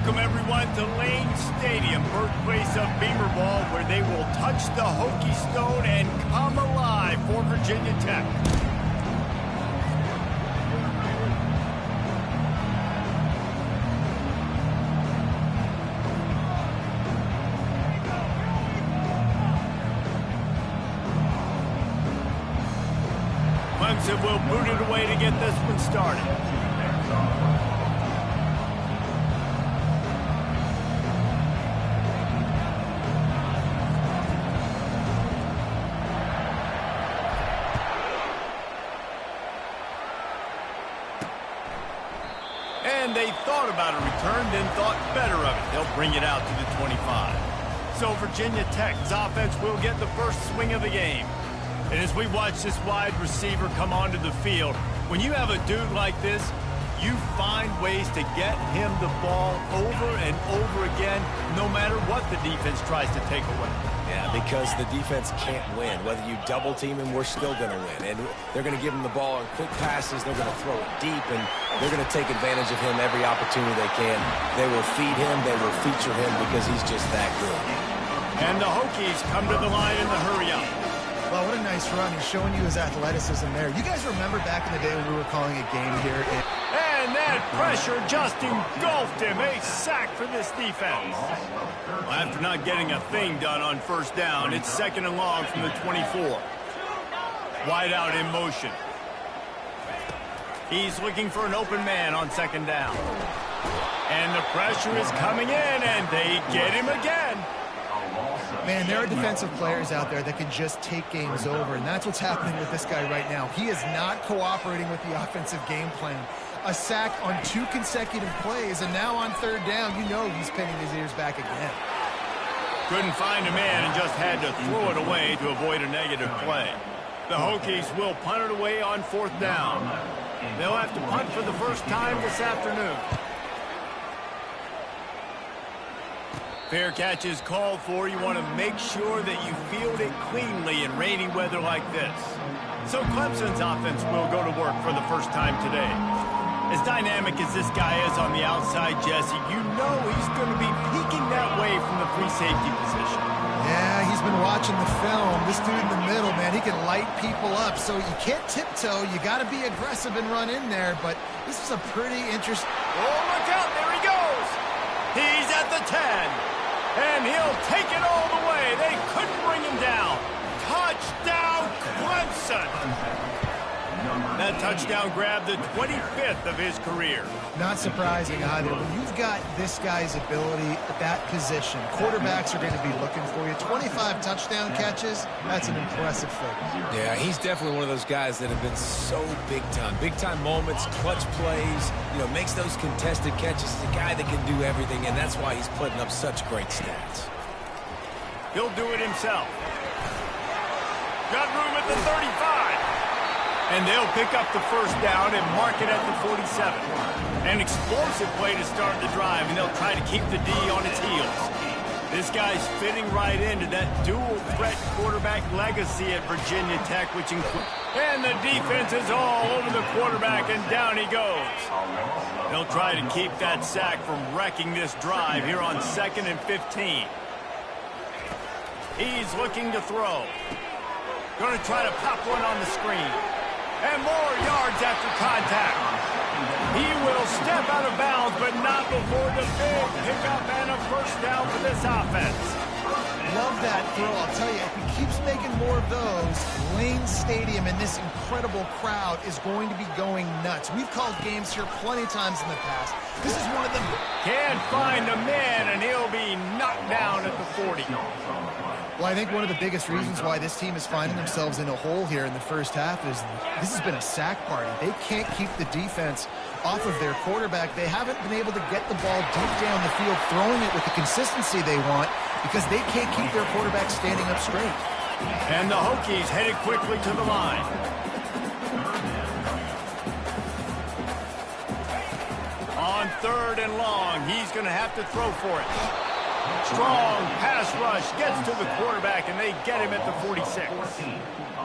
Welcome, everyone, to Lane Stadium, birthplace of Beamer Ball, where they will touch the Hokie Stone and come alive for Virginia Tech. Clemson will boot it away to get this one started. And they thought about a return, then thought better of it. They'll bring it out to the 25. So Virginia Tech's offense will get the first swing of the game. And as we watch this wide receiver come onto the field, when you have a dude like this, you find ways to get him the ball over and over again, no matter what the defense tries to take away. Yeah, because the defense can't win. Whether you double team him, we're still going to win. And they're going to give him the ball in quick passes. They're going to throw it deep, and they're going to take advantage of him every opportunity they can. They will feed him. They will feature him because he's just that good. And the Hokies come to the line in the hurry-up. Well, what a nice run. He's showing you his athleticism there. You guys remember back in the day when we were calling a game here? And that pressure just engulfed him. A sack for this defense. Well, after not getting a thing done on first down, it's second and long from the 24. Wide out in motion. He's looking for an open man on second down. And the pressure is coming in, and they get him again. Man, there are defensive players out there that can just take games over, and that's what's happening with this guy right now. He is not cooperating with the offensive game plan. A sack on 2 consecutive plays, and now on third down, you know he's pinning his ears back again. Couldn't find a man and just had to throw it away to avoid a negative play. The Hokies will punt it away on fourth down. They'll have to punt for the first time this afternoon. Fair catch is called for. You want to make sure that you field it cleanly in rainy weather like this. So Clemson's offense will go to work for the first time today. As dynamic as this guy is on the outside, Jesse, you know he's going to be peeking that way from the free safety position. Yeah, he's been watching the film. This dude in the middle, man, he can light people up. So you can't tiptoe. You got to be aggressive and run in there. But this is a pretty interesting... Oh, look out. There he goes. He's at the 10. And he'll take it all the way. They couldn't bring him down. Touchdown, Clemson. That touchdown grabbed the 25th of his career. Not surprising either. When you've got this guy's ability at that position, quarterbacks are going to be looking for you. 25 touchdown catches, that's an impressive thing. Yeah, he's definitely one of those guys that have been so big time. Big time moments, clutch plays, makes those contested catches. He's a guy that can do everything, and that's why he's putting up such great stats. He'll do it himself. Got room at the 35. And they'll pick up the first down and mark it at the 47. An explosive play to start the drive, and they'll try to keep the D on its heels. This guy's fitting right into that dual-threat quarterback legacy at Virginia Tech, which includes... And the defense is all over the quarterback, and down he goes. They'll try to keep that sack from wrecking this drive here on 2nd and 15. He's looking to throw. Going to try to pop one on the screen. And more yards after contact. He will step out of bounds, but not before the big pickup and a first down for this offense. Love that throw. I'll tell you, if he keeps making more of those, Lane Stadium and this incredible crowd is going to be going nuts. We've called games here plenty of times in the past. This is one of them. Can't find a man, and he'll be knocked down at the 40. Well, I think one of the biggest reasons why this team is finding themselves in a hole here in the first half is this has been a sack party. They can't keep the defense off of their quarterback. They haven't been able to get the ball deep down the field, throwing it with the consistency they want because they can't keep their quarterback standing up straight. And the Hokies headed quickly to the line. On 3rd and long, he's going to have to throw for it. Strong pass rush gets to the quarterback, and they get him at the 46.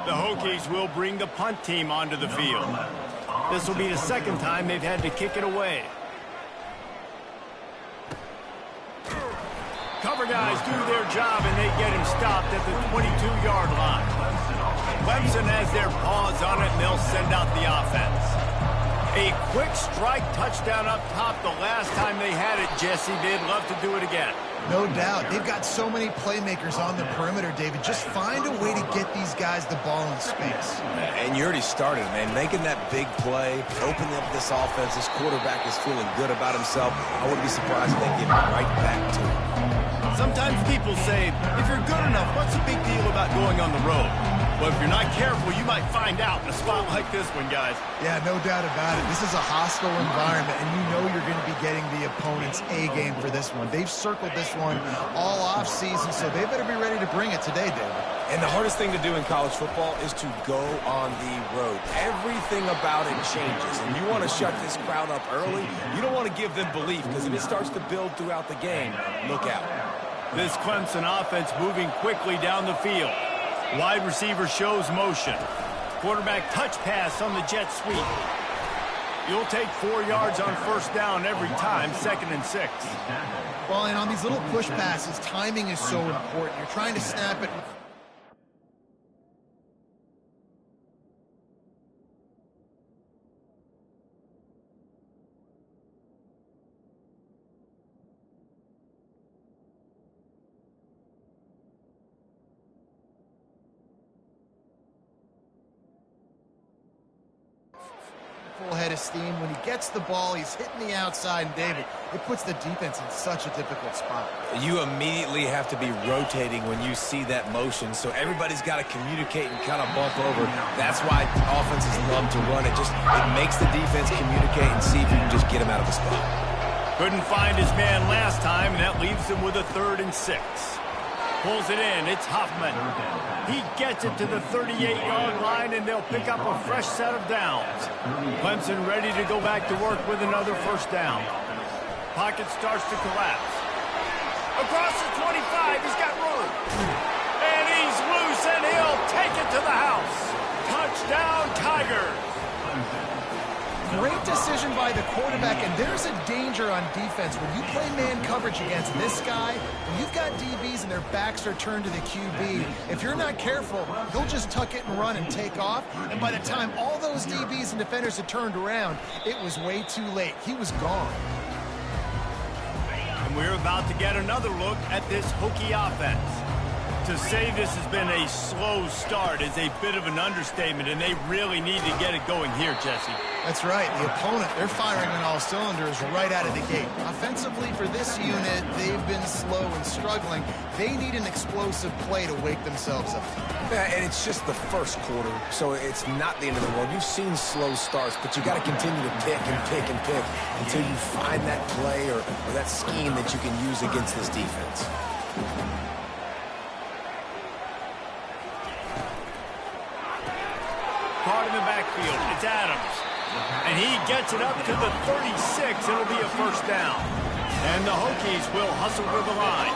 The Hokies will bring the punt team onto the field. This will be the second time they've had to kick it away. Cover guys do their job, and they get him stopped at the 22-yard line. Clemson has their paws on it, and they'll send out the offense. A quick strike touchdown up top the last time they had it, Jesse. They'd love to do it again. No doubt. They've got so many playmakers on the perimeter, David. Just find a way to get these guys the ball in space. And you already started, man. Making that big play, opening up this offense. This quarterback is feeling good about himself. I wouldn't be surprised if they give it right back to him. Sometimes people say, if you're good enough, what's the big deal about going on the road? Well, if you're not careful, you might find out in a spot like this one, guys. Yeah, no doubt about it. This is a hostile environment, and you know you're going to be getting the opponent's A-game for this one. They've circled this one all off-season, so they better be ready to bring it today, David. And the hardest thing to do in college football is to go on the road. Everything about it changes, and you want to shut this crowd up early. You don't want to give them belief, because if it starts to build throughout the game, look out. This Clemson offense moving quickly down the field. Wide receiver shows motion. Quarterback touch pass on the jet sweep. You'll take 4 yards on first down every time, 2nd and 6. Well, and on these little push passes, timing is so important. You're trying to snap it. Full head of steam. When he gets the ball, he's hitting the outside, and David, it puts the defense in such a difficult spot. You immediately have to be rotating when you see that motion, so everybody's got to communicate and kind of bump over. That's why offenses love to run it. It makes the defense communicate and see if you can just get him out of the spot. Couldn't find his man last time, and that leaves him with a 3rd and 6. Pulls it in. It's Huffman. He gets it to the 38-yard line, and they'll pick up a fresh set of downs. Clemson ready to go back to work with another first down. Pocket starts to collapse. Across the 25, he's got room. And he's loose, and he'll take it to the house. Touchdown, Tigers. Great decision by the quarterback, and there's a danger on defense. When you play man coverage against this guy, when you've got DBs and their backs are turned to the QB, if you're not careful, he'll just tuck it and run and take off, and by the time all those DBs and defenders had turned around, it was way too late. He was gone. And we're about to get another look at this Hokie offense. To say this has been a slow start is a bit of an understatement, and they really need to get it going here, Jesse. That's right. The opponent, they're firing on all cylinders right out of the gate. Offensively for this unit, they've been slow and struggling. They need an explosive play to wake themselves up. Yeah, and it's just the first quarter, so it's not the end of the world. You've seen slow starts, but you got to continue to pick and pick and pick until you find that play or that scheme that you can use against this defense. Caught in the backfield. It's Adams. And he gets it up to the 36. It'll be a first down. And the Hokies will hustle to the line.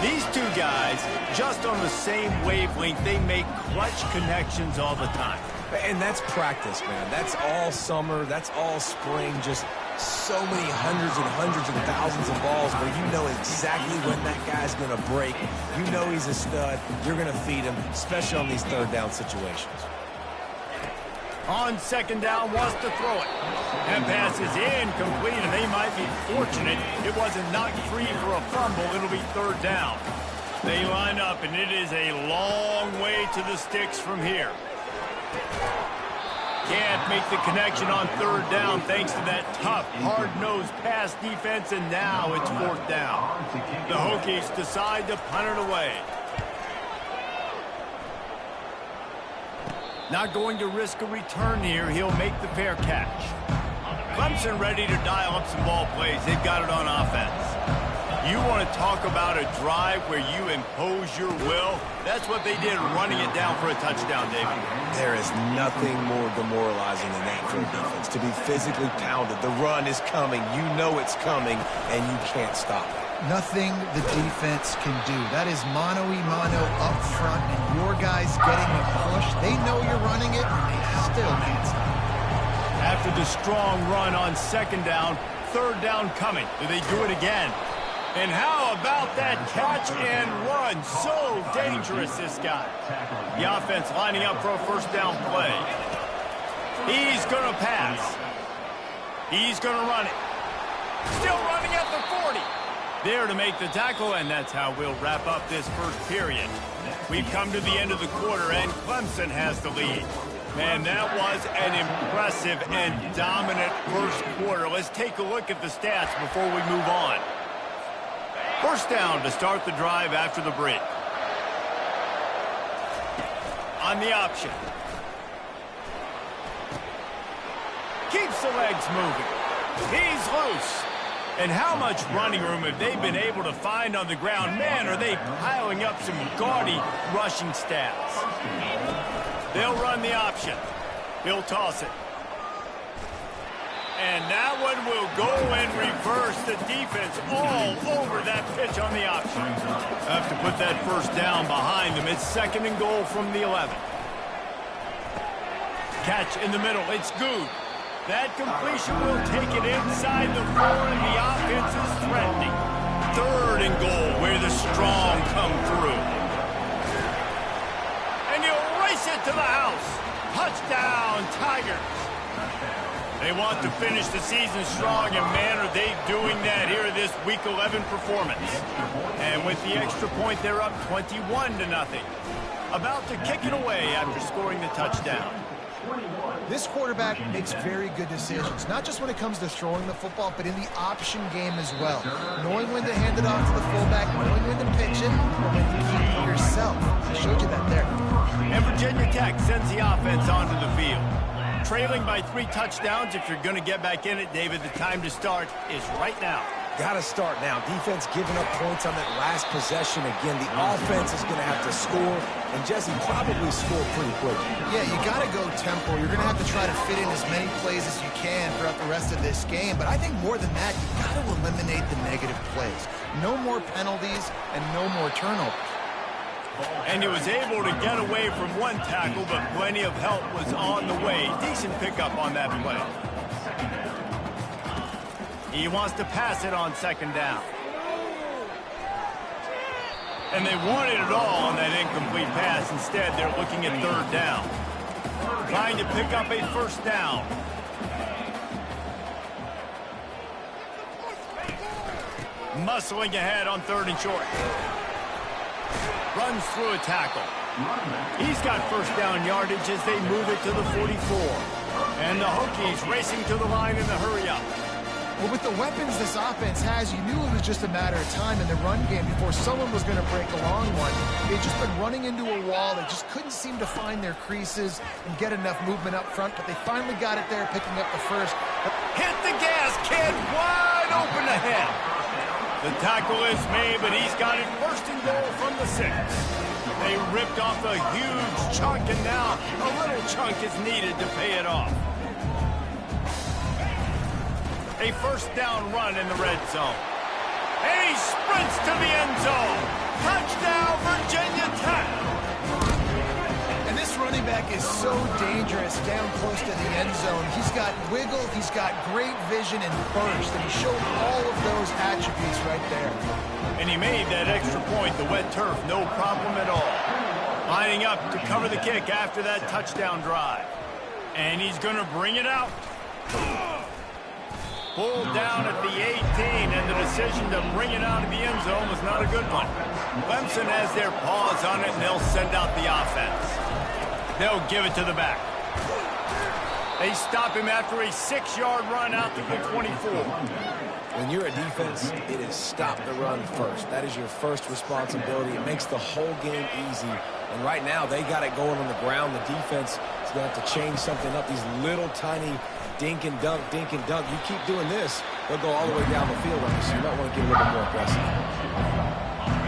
These two guys, just on the same wavelength, they make clutch connections all the time. And that's practice, man. That's all summer. That's all spring. Just so many hundreds and thousands of balls where you know exactly when that guy's going to break. You know he's a stud. You're going to feed him, especially on these third down situations. On second down, wants to throw it. And pass is incomplete, and they might be fortunate it wasn't knocked free for a fumble. It'll be third down. They line up, and it is a long way to the sticks from here. Can't make the connection on third down thanks to that tough, hard-nosed pass defense, and now it's fourth down. The Hokies decide to punt it away. Not going to risk a return here. He'll make the fair catch. Clemson ready to dial up some ball plays. They've got it on offense. You want to talk about a drive where you impose your will? That's what they did, running it down for a touchdown, David. There is nothing more demoralizing than that for a defense. To be physically pounded. The run is coming. You know it's coming, and you can't stop it. Nothing the defense can do. That is mano-a-mano up front, and your guys getting the push. They know you're running it, and they still can't stop it. After the strong run on second down, third down coming. Do they do it again? And how about that catch and run? So dangerous, this guy. The offense lining up for a first down play. He's going to pass. He's going to run it. Still running at the 40. There to make the tackle, and that's how we'll wrap up this first period. We've come to the end of the quarter, and Clemson has the lead. Man, that was an impressive and dominant first quarter. Let's take a look at the stats before we move on. First down to start the drive after the break. On the option. Keeps the legs moving. He's loose. And how much running room have they been able to find on the ground? Man, are they piling up some gaudy rushing stats. They'll run the option. He'll toss it. And that one will go and reverse. The defense all over that pitch on the option. Have to put that first down behind them. It's second and goal from the 11. Catch in the middle. It's good. That completion will take it inside the 4, and the offense is threatening. Third and goal, where the strong come through. And he'll race it to the house. Touchdown, Tigers. They want to finish the season strong, and man, are they doing that here in this Week 11 performance. And with the extra point, they're up 21-0. About to kick it away after scoring the touchdown. This quarterback makes very good decisions, not just when it comes to throwing the football, but in the option game as well. Knowing when to hand it off to the fullback, knowing when to pitch it, or when to keep it yourself. I showed you that there. And Virginia Tech sends the offense onto the field. Trailing by 3 touchdowns. If you're going to get back in it, David, the time to start is right now. Got to start now. Defense giving up points on that last possession. Again, the offense is going to have to score, and Jesse probably score pretty quick. Yeah, you got to go tempo. You're going to have to try to fit in as many plays as you can throughout the rest of this game. But I think more than that, you got to eliminate the negative plays. No more penalties and no more turnovers. And he was able to get away from one tackle, but plenty of help was on the way. Decent pickup on that play. He wants to pass it on second down. And they wanted it all on that incomplete pass. Instead, they're looking at third down. Trying to pick up a first down. Muscling ahead on third and short. Runs through a tackle. He's got first down yardage as they move it to the 44. And the Hokies racing to the line in the hurry up. Well, with the weapons this offense has, you knew it was just a matter of time in the run game before someone was going to break a long one. They'd just been running into a wall. They just couldn't seem to find their creases and get enough movement up front, but they finally got it there, picking up the first. Hit the gas, kid. Wide open ahead. The tackle is made, but he's got it first and goal from the 6. They ripped off a huge chunk, and now a little chunk is needed to pay it off. A first down run in the red zone. And he sprints to the end zone. Touchdown, Virginia Tech. And this running back is so dangerous down close to the end zone. He's got wiggle, he's got great vision and burst, and he showed all of those attributes right there. And he made that extra point, the wet turf, no problem at all. Lining up to cover the kick after that touchdown drive. And he's going to bring it out. Pulled down at the 18, and the decision to bring it out of the end zone was not a good one. Clemson has their paws on it, and they'll send out the offense. They'll give it to the back. They stop him after a 6-yard run out to the 24. When you're a defense, it is stop the run first. That is your first responsibility. It makes the whole game easy. And right now, they got it going on the ground. The defense is going to have to change something up. These little tiny dink and dunk, dink and dunk. You keep doing this, they'll go all the way down the field on you, so you might want to get a little bit more aggressive.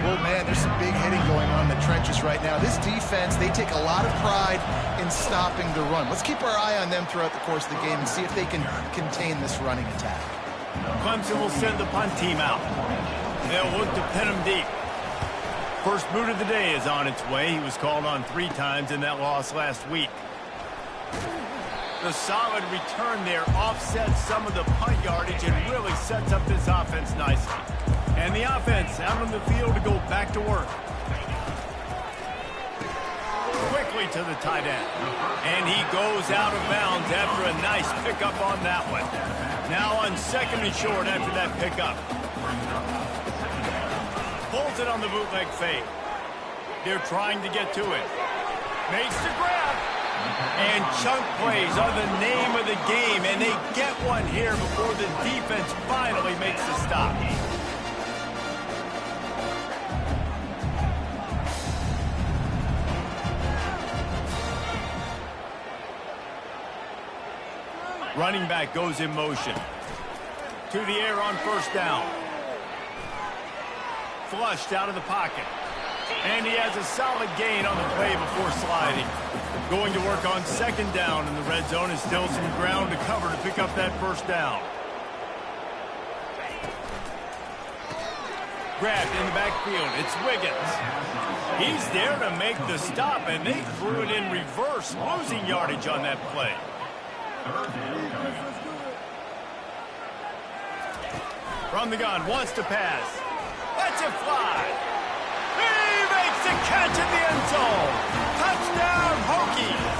Well, man, there's some big hitting going on in the trenches right now. This defense, they take a lot of pride in stopping the run. Let's keep our eye on them throughout the course of the game and see if they can contain this running attack. Clemson will send the punt team out. They'll look to pin him deep. First boot of the day is on its way. He was called on 3 times in that loss last week. The solid return there offsets some of the punt yardage and really sets up this offense nicely. And the the offense out on the field to go back to work. Quickly to the tight end. And he goes out of bounds after a nice pickup on that one. Now on 2nd and short after that pickup. Pulls it on the bootleg fake. They're trying to get to it. Makes the grab. And chunk plays are the name of the game, and they get one here before the defense finally makes the stop. Running back goes in motion. To the air on 1st down. Flushed out of the pocket. And he has a solid gain on the play before sliding. Going to work on 2nd down in the red zone, and still some ground to cover to pick up that 1st down. Grabbed in the backfield. It's Wiggins. He's there to make the stop, and they threw it in reverse, losing yardage on that play. From the gun, wants to pass. Lets it fly. He makes the catch in the end zone. Touchdown, Hokies.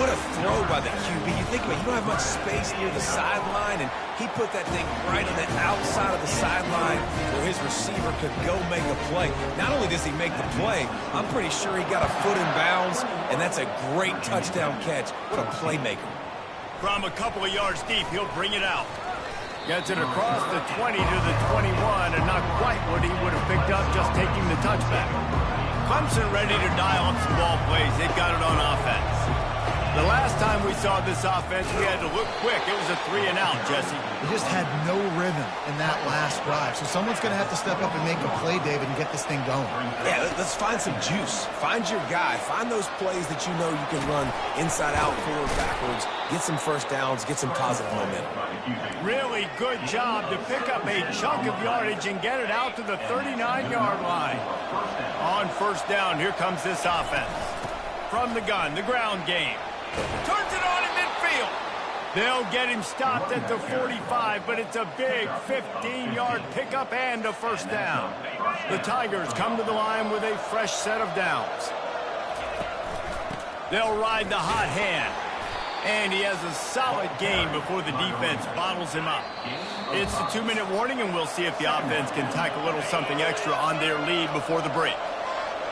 What a throw by the QB. You think about it, you don't have much space near the sideline, and he put that thing right on the outside of the sideline where his receiver could go make a play. Not only does he make the play, I'm pretty sure he got a foot in bounds, and that's a great touchdown catch. What a playmaker. From a couple of yards deep, he'll bring it out. Gets it across the 20 to the 21, and not quite what he would have picked up just taking the touchback. Clemson ready to dial up some ball plays. They've got it on offense. The last time we saw this offense, we had to look quick. It was a 3-and-out, Jesse. They just had no rhythm in that last drive. So someone's going to have to step up and make a play, David, and get this thing going. Yeah, let's find some juice. Find your guy. Find those plays that you know you can run inside out, forward, backwards. Get some 1st downs. Get some positive momentum. Really good job to pick up a chunk of yardage and get it out to the 39-yard line. On 1st down, here comes this offense. From the gun, the ground game. Turns it on in midfield. They'll get him stopped at the 45, but it's a big 15-yard pickup and a 1st down. The Tigers come to the line with a fresh set of downs. They'll ride the hot hand. And he has a solid gain before the defense bottles him up. It's the 2-minute warning, and we'll see if the offense can tack a little something extra on their lead before the break.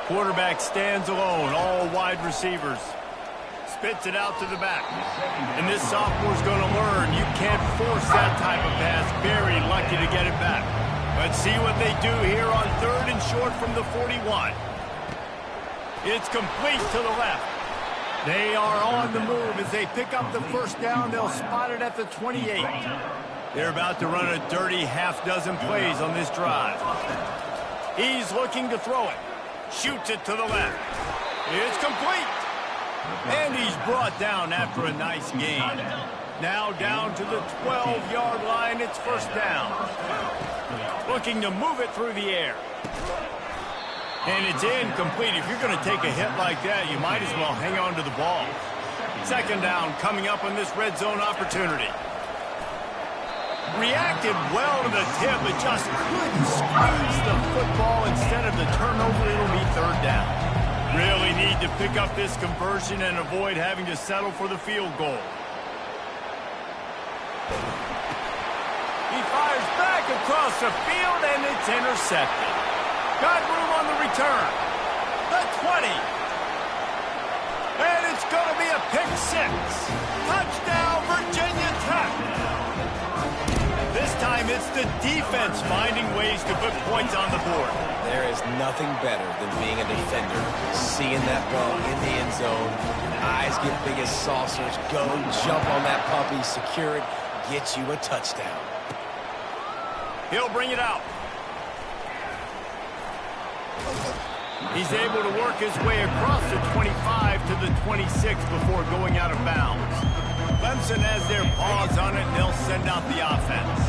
Quarterback stands alone, all wide receivers. Spits it out to the back. And this sophomore's going to learn you can't force that type of pass. Very lucky to get it back. Let's see what they do here on 3rd and short from the 41. It's complete to the left. They are on the move as they pick up the 1st down. They'll spot it at the 28. They're about to run a dirty half-dozen plays on this drive. He's looking to throw it. Shoots it to the left. It's complete. And he's brought down after a nice gain. Now down to the 12-yard line. It's 1st down. Looking to move it through the air. And it's incomplete. If you're going to take a hit like that, you might as well hang on to the ball. 2nd down coming up on this red zone opportunity. Reacted well to the tip, but just couldn't squeeze the football. Instead of the turnover, it'll be 3rd down. Really need to pick up this conversion and avoid having to settle for the field goal. He fires back across the field, and it's intercepted. Got room on the return. The 20. And it's going to be a pick 6. Touchdown, Virginia Tech. This time it's the defense finding ways to put points on the board. There is nothing better than being a defender. Seeing that ball in the end zone. Eyes get big as saucers. Go, jump on that puppy, secure it, get you a touchdown. He'll bring it out. He's able to work his way across the 25 to the 26 before going out of bounds. Clemson has their paws on it, and they'll send out the offense.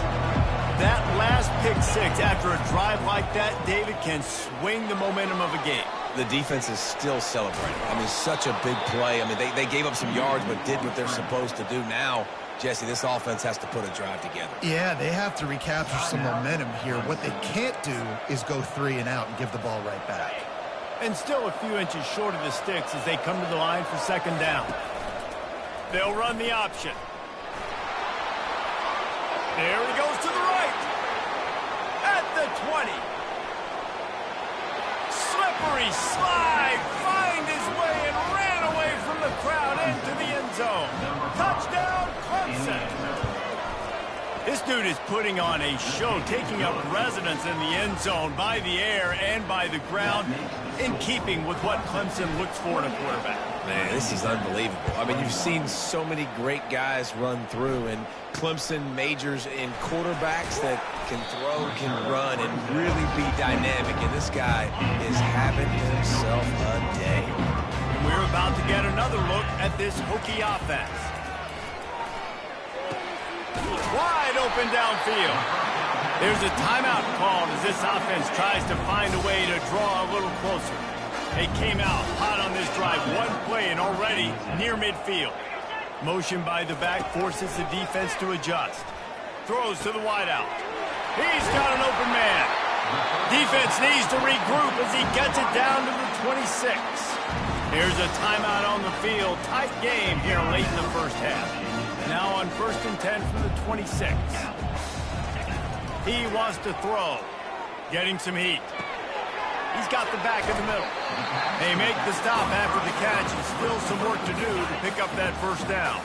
That last pick 6 after a drive like that, David, can swing the momentum of a game. The defense is still celebrating. I mean, such a big play. I mean, they gave up some yards but did what they're supposed to do. Now Jesse, this offense has to put a drive together. Yeah, they have to recapture some momentum here. What they can't do is go 3 and out and give the ball right back. And still a few inches short of the sticks as they come to the line for second down. They'll run the option. There he goes to the right. At the 20. Slippery slide. Find his way and ran away from the crowd into the end zone. Touchdown, Clemson. This dude is putting on a show, taking up residence in the end zone by the air and by the ground, in keeping with what Clemson looks for in a quarterback. Man, this is unbelievable. I mean, you've seen so many great guys run through, and Clemson majors in quarterbacks that can throw, can run, and really be dynamic. And this guy is having himself a day. We're about to get another look at this Hokie offense. Wide open downfield. There's a timeout called as this offense tries to find a way to draw a little closer. They came out hot on this drive. One play and already near midfield. Motion by the back forces the defense to adjust. Throws to the wideout. He's got an open man. Defense needs to regroup as he gets it down to the 26. Here's a timeout on the field. Tight game here late in the first half. Now on 1st and 10 from the 26. He wants to throw. Getting some heat. He's got the back in the middle. They make the stop after the catch, and still some work to do to pick up that first down.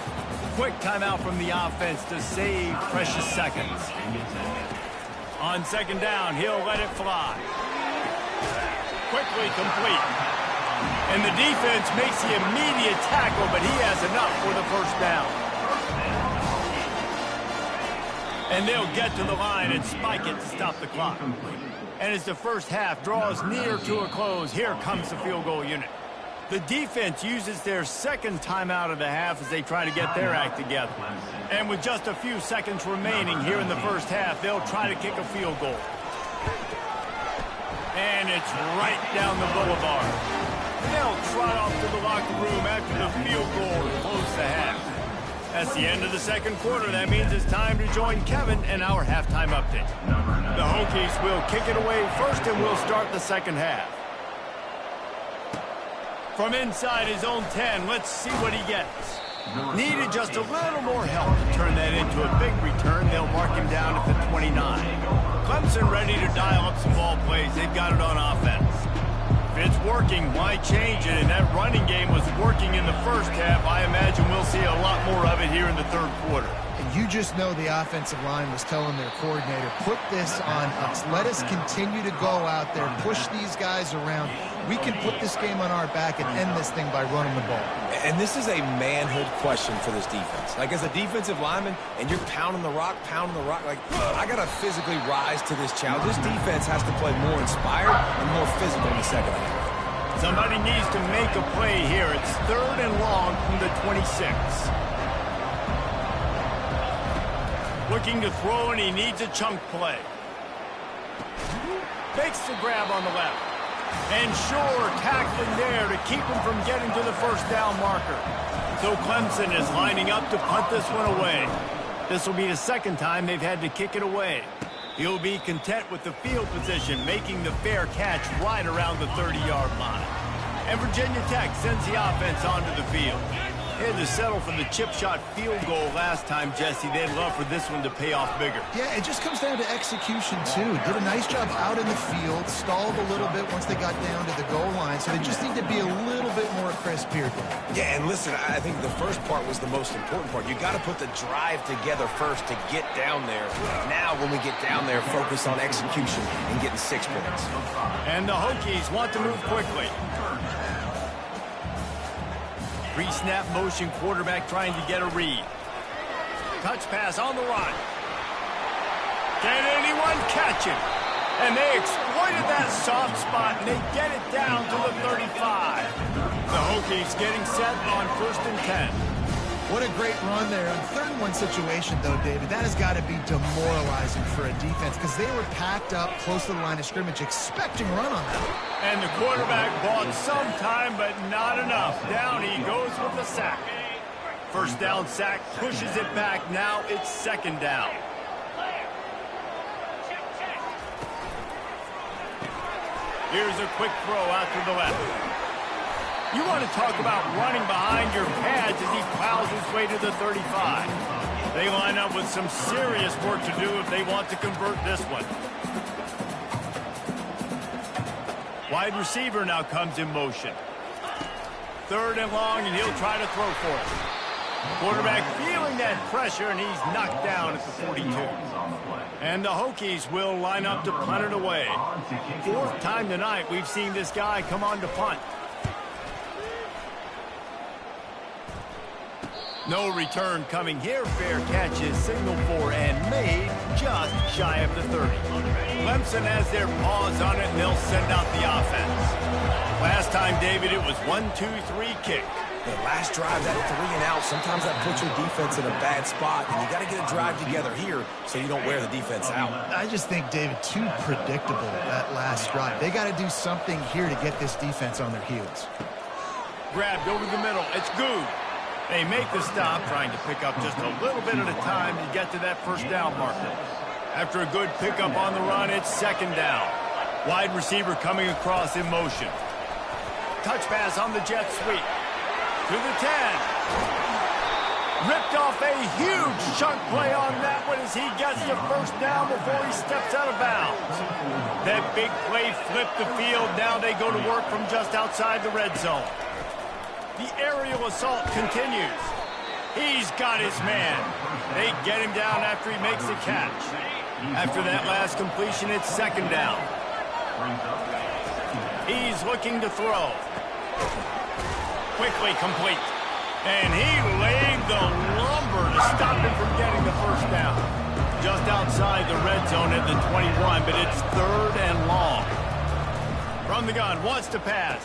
Quick timeout from the offense to save precious seconds. On second down, he'll let it fly. Quickly complete. And the defense makes the immediate tackle, but he has enough for the first down. And they'll get to the line and spike it to stop the clock. And as the first half draws near to a close, here comes the field goal unit. The defense uses their second timeout of the half as they try to get their act together. And with just a few seconds remaining here in the first half, they'll try to kick a field goal. And it's right down the boulevard. They'll trot off to the locker room after the field goal to close the half. That's the end of the second quarter. That means it's time to join Kevin and our halftime update. The Hokies will kick it away first and will start the second half. From inside his own 10, let's see what he gets. Needed just a little more help to turn that into a big return. They'll mark him down at the 29. Clemson ready to dial up some ball plays. They've got it on offense. If it's working, why change it? And that running game was working in the first half. I imagine we'll see a lot more of it here in the third quarter. And you just know the offensive line was telling their coordinator, put this on us. Let us continue to go out there, push these guys around. We can put this game on our back and end this thing by running the ball. And this is a manhood question for this defense. Like, as a defensive lineman, and you're pounding the rock, like, I got to physically rise to this challenge. This defense has to play more inspired and more physical in the second half. Somebody needs to make a play here. It's 3rd and long from the 26. Looking to throw, and he needs a chunk play. Makes the grab on the left. And sure, tackling there to keep him from getting to the first down marker. So Clemson is lining up to punt this one away. This will be the second time they've had to kick it away. He'll be content with the field position, making the fair catch right around the 30-yard line. And Virginia Tech sends the offense onto the field. They had to settle for the chip shot field goal last time, Jesse. They'd love for this one to pay off bigger. Yeah, it just comes down to execution, too. Did a nice job out in the field, stalled a little bit once they got down to the goal line, so they just need to be a little bit more crisp here. Yeah, and listen, I think the first part was the most important part. You got to put the drive together first to get down there. Now, when we get down there, focus on execution and getting 6 points. And the Hokies want to move quickly. Pre-snap motion, quarterback trying to get a read. Touch pass on the run. Can anyone catch it? And they exploited that soft spot, and they get it down to the 35. The Hokies getting set on 1st and 10. What a great run there. On 3rd and 1 situation, though, David, that has got to be demoralizing for a defense because they were packed up close to the line of scrimmage expecting run on that. And the quarterback bought some time, but not enough. Down he goes with the sack. first down sack pushes it back. Now it's second down. Here's a quick throw out to the left. You want to talk about running behind your pads as he plows his way to the 35. They line up with some serious work to do if they want to convert this one. Wide receiver now comes in motion. Third and long, and he'll try to throw for it. Quarterback feeling that pressure, and he's knocked down at the 42. And the Hokies will line up to punt it away. Fourth time tonight we've seen this guy come on to punt. No return coming here. Fair catch is signaled for and made just shy of the 30. Clemson has their paws on it, and they'll send out the offense. Last time, David, it was 1-2-3 kick. The last drive, that 3 and out, sometimes that puts your defense in a bad spot, and you got to get a drive together here so you don't wear the defense out. I just think, David, too predictable, that last drive. They got to do something here to get this defense on their heels. Grabbed over the middle. It's good. They make the stop, trying to pick up just a little bit at a time to get to that first down marker. After a good pickup on the run, it's second down. Wide receiver coming across in motion. Touch pass on the jet sweep. To the 10. Ripped off a huge chunk play on that one as he gets the first down before he steps out of bounds. That big play flipped the field. Now they go to work from just outside the red zone. The aerial assault continues. He's got his man. They get him down after he makes the catch. After that last completion, it's second down. He's looking to throw. Quickly complete. And he laid the lumber to stop him from getting the first down. Just outside the red zone at the 21, but it's third and long. From the gun, wants to pass.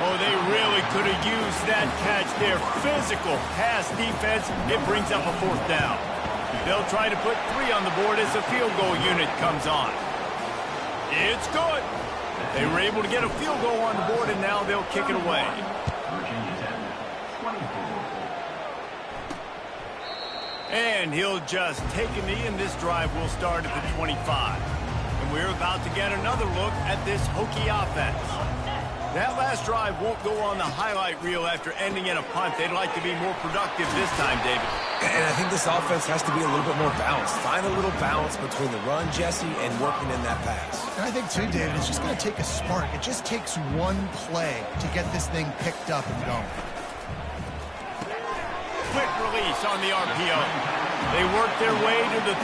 Oh, they really could have used that catch there. Physical pass defense. It brings up a fourth down. They'll try to put 3 on the board as the field goal unit comes on. It's good. They were able to get a field goal on the board, and now they'll kick it away. And he'll just take a knee, and this drive will start at the 25. And we're about to get another look at this Hokie offense. That last drive won't go on the highlight reel after ending in a punt. They'd like to be more productive this time, David. And I think this offense has to be a little bit more balanced. Find a little balance between the run, Jesse, and working in that pass. And I think, too, David, it's just going to take a spark. It just takes one play to get this thing picked up and going. Quick release on the RPO. They work their way to the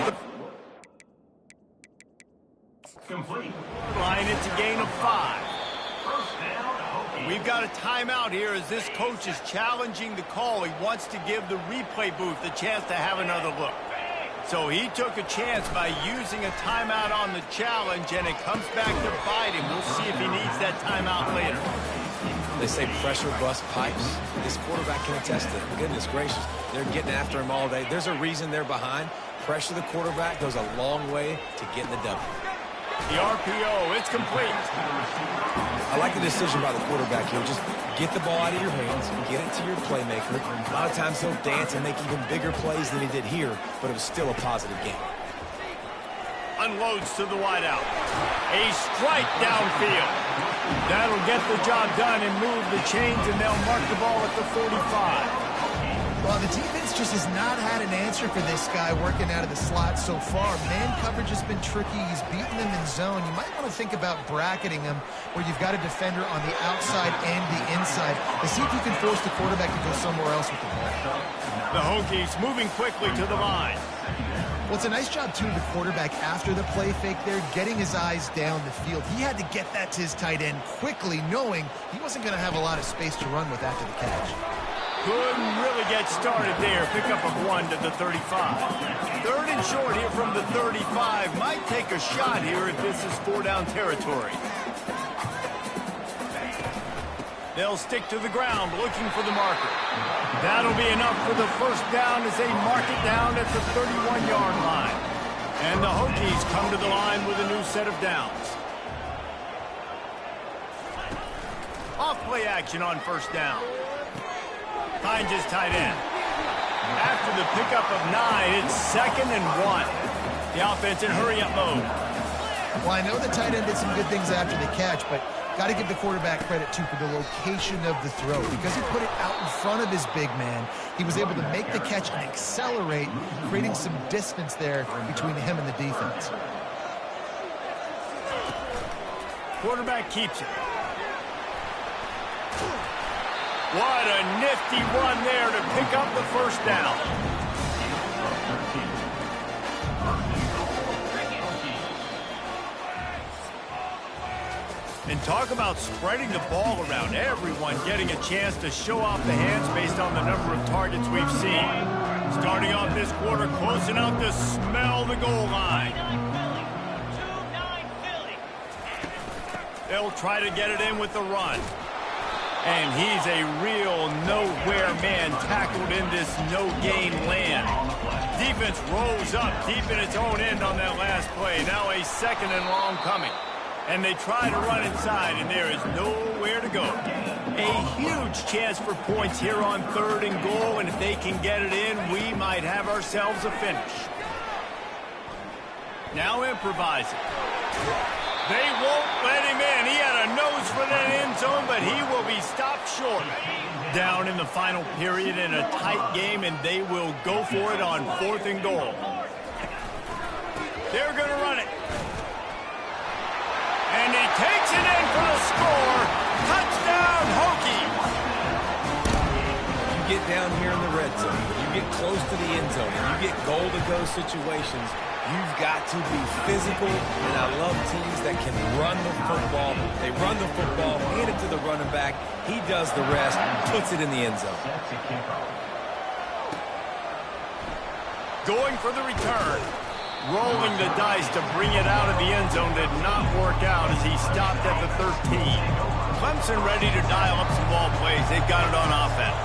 complete line. It's a gain of 5. We've got a timeout here as this coach is challenging the call. He wants to give the replay booth a chance to have another look. So he took a chance by using a timeout on the challenge, and it comes back to bite him. We'll see if he needs that timeout later. They say pressure bust pipes. This quarterback can attest to it. Goodness gracious. They're getting after him all day. There's a reason they're behind. Pressure the quarterback goes a long way to getting the W. The RPO, it's complete. I like the decision by the quarterback here. Just get the ball out of your hands, get it to your playmaker. A lot of times he'll dance and make even bigger plays than he did here, but it was still a positive game. Unloads to the wideout. A strike downfield. That'll get the job done and move the chains, and they'll mark the ball at the 45. Well, the defense just has not had an answer for this guy working out of the slot so far. Man coverage has been tricky. He's beaten them in zone. You might want to think about bracketing him where you've got a defender on the outside and the inside to see if you can force the quarterback to go somewhere else with the ball. The Hokies moving quickly to the line. Well, it's a nice job, too, of the quarterback after the play fake there, getting his eyes down the field. He had to get that to his tight end quickly, knowing he wasn't going to have a lot of space to run with after the catch. Couldn't really get started there. Pickup of 1 to the 35. Third and short here from the 35. Might take a shot here if this is 4-down territory. They'll stick to the ground looking for the marker. That'll be enough for the first down as they mark it down at the 31-yard line. And the Hokies come to the line with a new set of downs. Off play action on first down. finds his tight end. After the pickup of 9, it's 2nd and 1. The offense in hurry-up mode. Well, I know the tight end did some good things after the catch, but got to give the quarterback credit, too, for the location of the throw. Because he put it out in front of his big man, he was able to make the catch and accelerate, creating some distance there between him and the defense. Quarterback keeps it. What a nifty run there to pick up the first down. And talk about spreading the ball around. Everyone getting a chance to show off the hands based on the number of targets we've seen. Starting off this quarter close enough to smell the goal line. They'll try to get it in with the run. And he's a real nowhere man tackled in this no-gain land. Defense rolls up deep in its own end on that last play. Now a 2nd and long coming. And they try to run inside, and there is nowhere to go. A huge chance for points here on 3rd and goal, and if they can get it in, we might have ourselves a finish. Now improvising. They won't let him in. He had a nose for that end zone, but he will be stopped short. Down in the final period in a tight game, and they will go for it on 4th and goal. They're going to run it. And he takes it in for the score. Touchdown, Hokies. You get down here in the red zone, you get close to the end zone, and you get goal-to-go situations, you've got to be physical, and I love teams that can run the football. They run the football, hand it to the running back. He does the rest, puts it in the end zone. Going for the return. Rolling the dice to bring it out of the end zone did not work out as he stopped at the 13. Clemson ready to dial up some ball plays. They've got it on offense.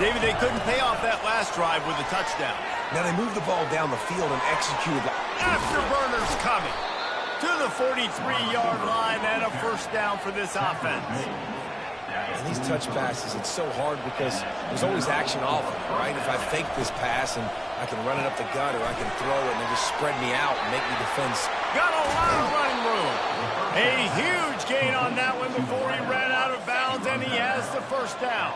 David, they couldn't pay off that last drive with a touchdown. Now they moved the ball down the field and executed. Afterburners coming to the 43-yard line and a first down for this offense. And these touch passes, it's so hard because there's always action off of it, right? If I fake this pass and I can run it up the gut or I can throw it and they just spread me out and make me defend. Got a lot of running room. A huge gain on that one before he ran out of bounds, and he has the first down.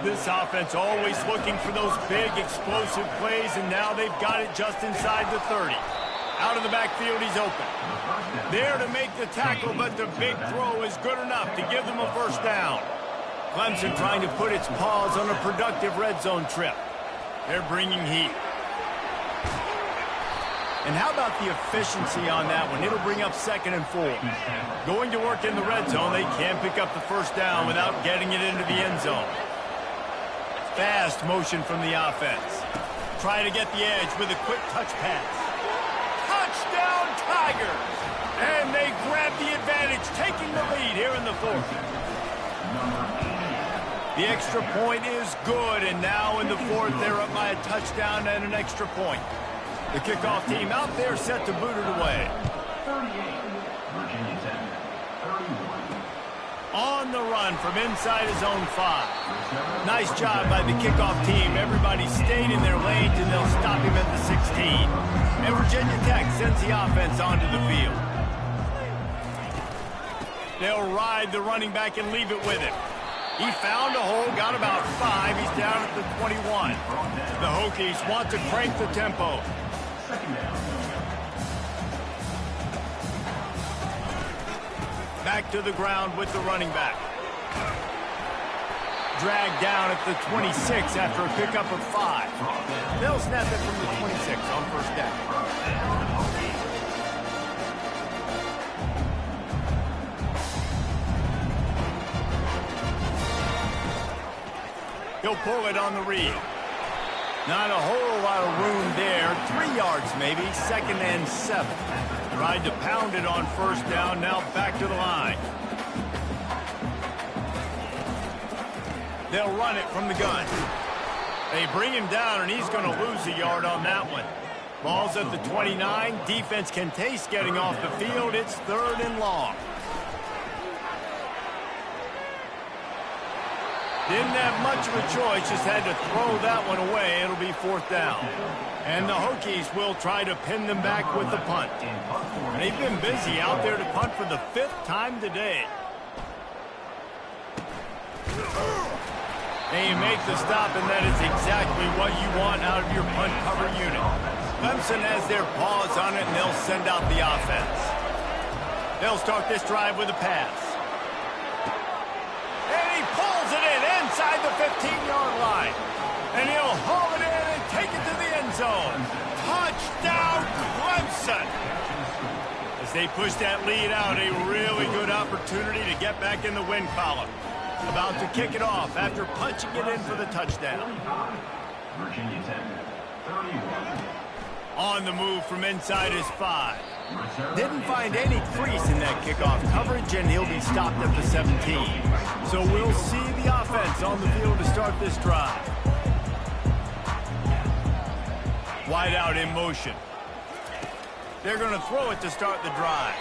This offense always looking for those big explosive plays, and now they've got it just inside the 30. Out of the backfield, he's open. There to make the tackle, but the big throw is good enough to give them a first down. Clemson trying to put its paws on a productive red zone trip. They're bringing heat. And how about the efficiency on that one? It'll bring up 2nd and 4. Going to work in the red zone, they can't pick up the first down without getting it into the end zone. Fast motion from the offense. Try to get the edge with a quick touch pass. Touchdown, Tigers! And they grab the advantage, taking the lead here in the 4th. The extra point is good, and now in the 4th, they're up by a touchdown and an extra point. The kickoff team out there set to boot it away. On the run from inside his own 5. Nice job by the kickoff team. Everybody stayed in their lanes, and they'll stop him at the 16. And Virginia Tech sends the offense onto the field. They'll ride the running back and leave it with him. He found a hole, got about 5. He's down at the 21. The Hokies want to crank the tempo. Back to the ground with the running back. Dragged down at the 26 after a pickup of 5. They'll snap it from the 26 on first down. He'll pull it on the read. Not a whole lot of room there. 3 yards maybe, 2nd and 7. Tried to pound it on first down, now back to the line. They'll run it from the gun. They bring him down, and he's going to lose a yard on that one. Ball's at the 29. Defense can taste getting off the field. It's 3rd and long. Didn't have much of a choice, just had to throw that one away. It'll be 4th down. And the Hokies will try to pin them back with the punt. And they've been busy out there to punt for the 5th time today. And you make the stop, and that is exactly what you want out of your punt cover unit. Clemson has their paws on it, and they'll send out the offense. They'll start this drive with a pass. And he pulls it in inside the 15-yard line. And he'll haul it in and take it to the end zone. Touchdown, Clemson! As they push that lead out, a really good opportunity to get back in the win column. About to kick it off after punching it in for the touchdown. Virginia Tech, 31. On the move from inside his 5. Didn't find any crease in that kickoff coverage, and he'll be stopped at the 17. So we'll see the offense on the field to start this drive. Wide out in motion. They're going to throw it to start the drive.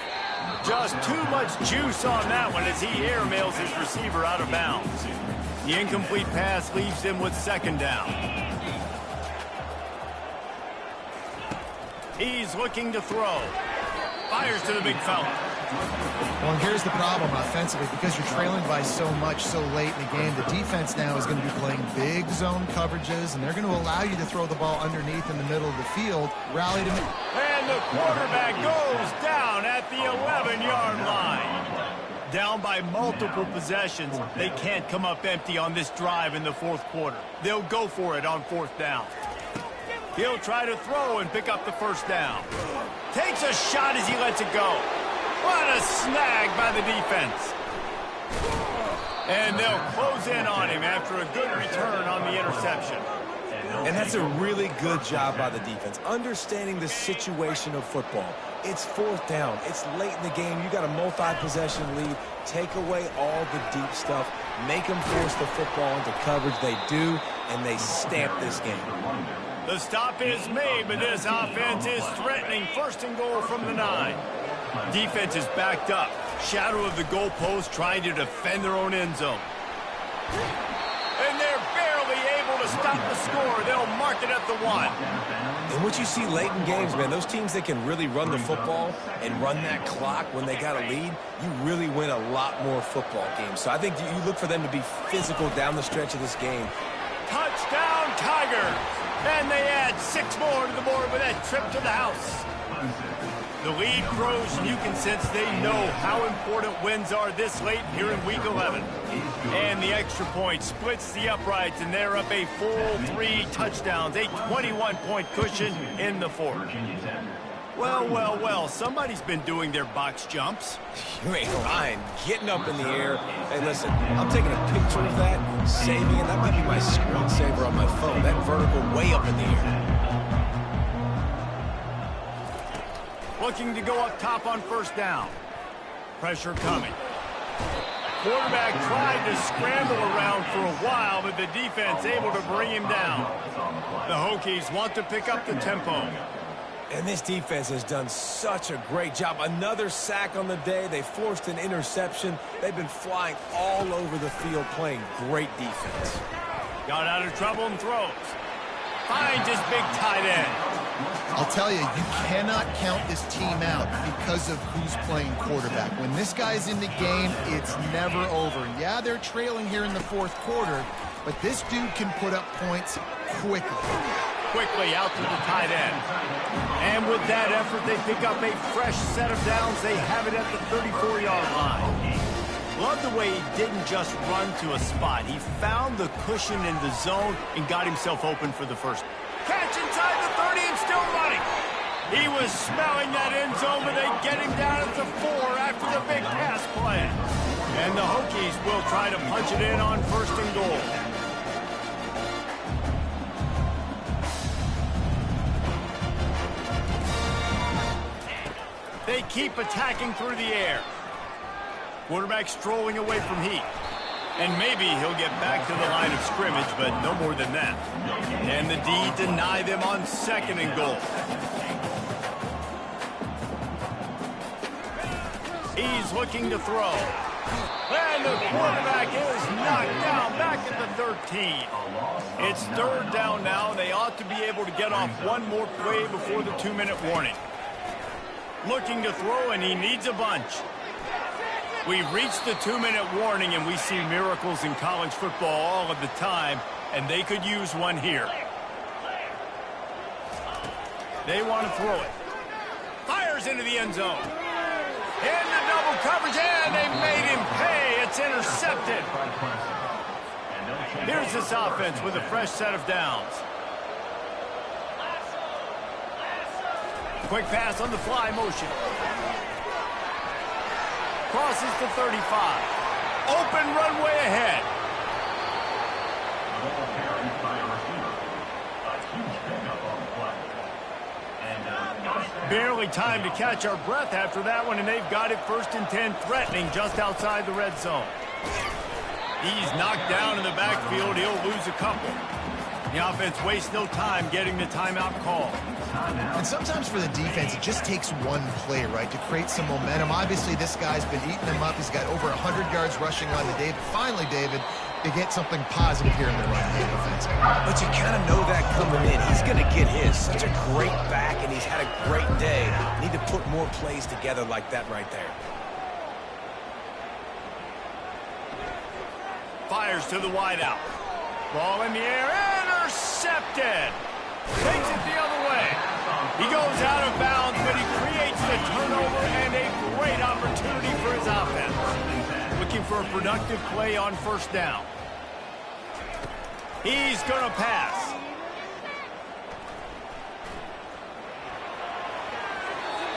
Just too much juice on that one as he airmails his receiver out of bounds. The incomplete pass leaves him with 2nd down. He's looking to throw. Fires to the big fella. Well, and here's the problem offensively. Because you're trailing by so much so late in the game, the defense now is going to be playing big zone coverages, and they're going to allow you to throw the ball underneath in the middle of the field. Rally to... And the quarterback goes down at the 11-yard line. Down by multiple possessions. They can't come up empty on this drive in the 4th quarter. They'll go for it on 4th down. He'll try to throw and pick up the 1st down. Takes a shot as he lets it go. What a snag by the defense. And they'll close in on him after a good return on the interception. And that's a really good job by the defense, understanding the situation of football. It's 4th down. It's late in the game. You got a multi-possession lead. Take away all the deep stuff. Make them force the football into coverage. They do, and they stamp this game. The stop is made, but this offense is threatening 1st and goal from the 9. Defense is backed up. Shadow of the goalpost trying to defend their own end zone. And they're barely able to stop the score. They'll mark it at the 1. And what you see late in games, man, those teams that can really run the football and run that clock when they got a lead, you really win a lot more football games. So I think you look for them to be physical down the stretch of this game. Touchdown, Tigers! And they add 6 more to the board with that trip to the house. The lead grows, and you can sense they know how important wins are this late here in Week 11. And the extra point splits the uprights, and they're up a full 3 touchdowns, a 21-point cushion in the 4th. Well, well, well, somebody's been doing their box jumps. You ain't lying. Getting up in the air. Hey, listen, I'm taking a picture of that, saving it. That might be my screensaver on my phone. That vertical way up in the air. Looking to go up top on 1st down. Pressure coming. Quarterback tried to scramble around for a while, but the defense able to bring him down. The Hokies want to pick up the tempo. And this defense has done such a great job. Another sack on the day. They forced an interception. They've been flying all over the field playing great defense. Got out of trouble and throws. Finds his big tight end. I'll tell you, you cannot count this team out because of who's playing quarterback. When this guy's in the game, it's never over. Yeah, they're trailing here in the 4th quarter, but this dude can put up points quickly. Quickly out to the tight end. And with that effort, they pick up a fresh set of downs. They have it at the 34-yard line. Love the way he didn't just run to a spot. He found the cushion in the zone and got himself open for the 1st. Catch inside the 30 and still running. He was smelling that end zone, but they get him down at the 4 after the big pass play. And the Hokies will try to punch it in on 1st and goal. They keep attacking through the air. Quarterback strolling away from heat. And maybe he'll get back to the line of scrimmage, but no more than that. And the D deny them on 2nd and goal. He's looking to throw. And the quarterback is knocked down back at the 13. It's third down now, and they ought to be able to get off one more play before the 2-minute warning. Looking to throw, and he needs a bunch. We've reached the 2-minute warning, and we see miracles in college football all of the time, and they could use one here. They want to throw it. Fires into the end zone. Into double coverage, and they made him pay. It's intercepted. Here's this offense with a fresh set of downs. Quick pass on the fly motion. Crosses the 35. Open runway ahead. Ball carried by a receiver. A huge pickup on the play. And Barely time to catch our breath after that one, and they've got it 1st and 10, threatening just outside the red zone. He's knocked down in the backfield. He'll lose a couple. The offense wastes no time getting the timeout call. And sometimes for the defense, it just takes one play, right, to create some momentum. Obviously, this guy's been eating them up. He's got over 100 yards rushing on the day. But finally, David, they get something positive here in the run game offense. But you kind of know that coming in. He's going to get his. Such a great back, and he's had a great day. Need to put more plays together like that right there. Fires to the wideout. Ball in the air, intercepted. Takes it the other way. He goes out of bounds, but he creates the turnover and a great opportunity for his offense. Looking for a productive play on 1st down. He's going to pass.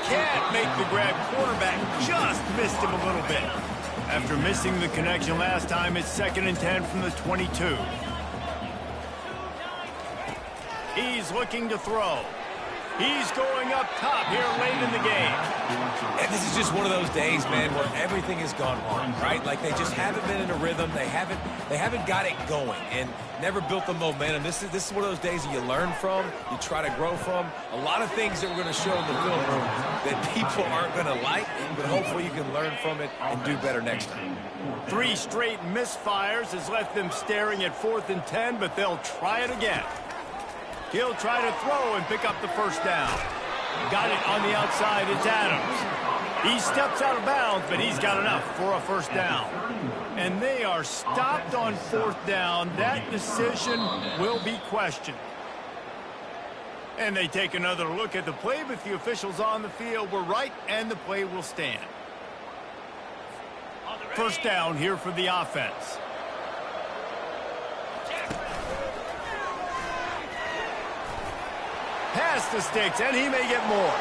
Can't make the grab. Quarterback just missed him a little bit. After missing the connection last time, it's 2nd and 10 from the 22. He's looking to throw. He's going up top here late in the game. And this is just one of those days, man, where everything has gone wrong, right? Like they just haven't been in a rhythm. They haven't got it going and never built the momentum. This is one of those days that you learn from, you try to grow from. A lot of things that we're going to show in the film room that people aren't going to like, but hopefully you can learn from it and do better next time. 3 straight misfires has left them staring at 4th and 10, but they'll try it again. He'll try to throw and pick up the 1st down. Got it on the outside. It's Adams. He steps out of bounds, but he's got enough for a 1st down. And they are stopped on 4th down. That decision will be questioned. And they take another look at the play, but the officials on the field were right, and the play will stand. 1st down here for the offense. Past the sticks, and he may get more.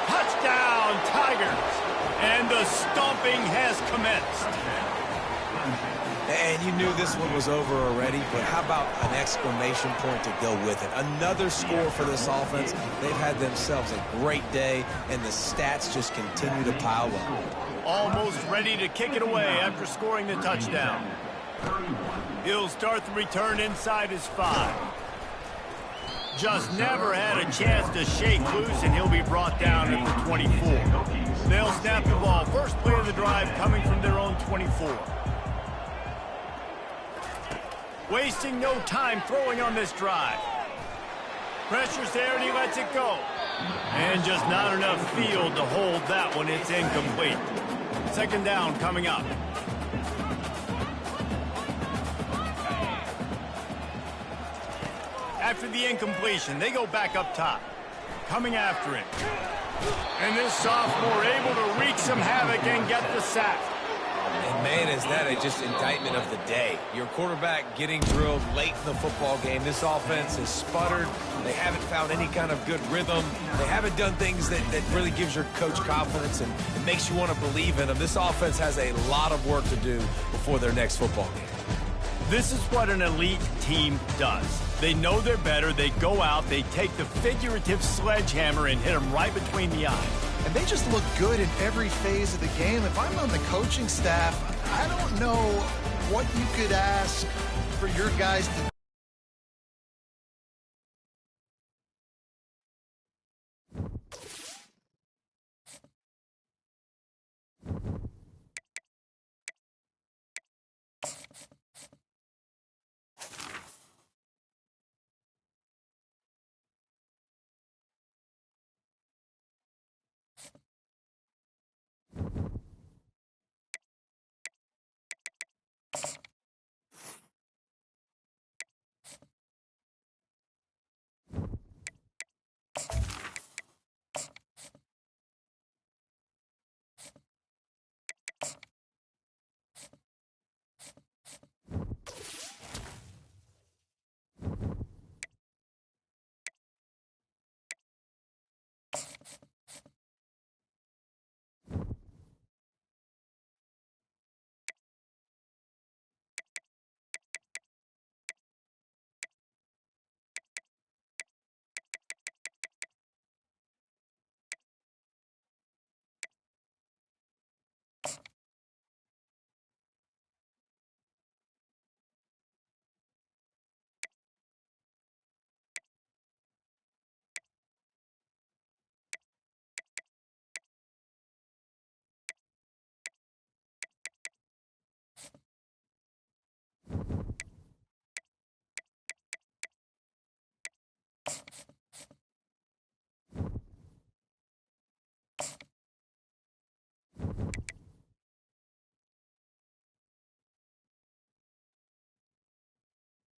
Touchdown, Tigers. And the stomping has commenced. And you knew this one was over already, but how about an exclamation point to go with it? Another score for this offense. They've had themselves a great day, and the stats just continue to pile up. Almost ready to kick it away after scoring the touchdown. He'll start the return inside his 5. Just never had a chance to shake loose, and he'll be brought down at the 24. They'll snap the ball. First play of the drive coming from their own 24. Wasting no time throwing on this drive. Pressure's there, and he lets it go. And just not enough field to hold that one. It's incomplete. 2nd down coming up. After the incompletion, they go back up top. Coming after it. And this sophomore able to wreak some havoc and get the sack. And, man, is that just indictment of the day. Your quarterback getting drilled late in the football game. This offense has sputtered. They haven't found any kind of good rhythm. They haven't done things that really gives your coach confidence and makes you want to believe in them. This offense has a lot of work to do before their next football game. This is what an elite team does. They know they're better. They go out. They take the figurative sledgehammer and hit them right between the eyes. And they just look good in every phase of the game. If I'm on the coaching staff, I don't know what you could ask for your guys to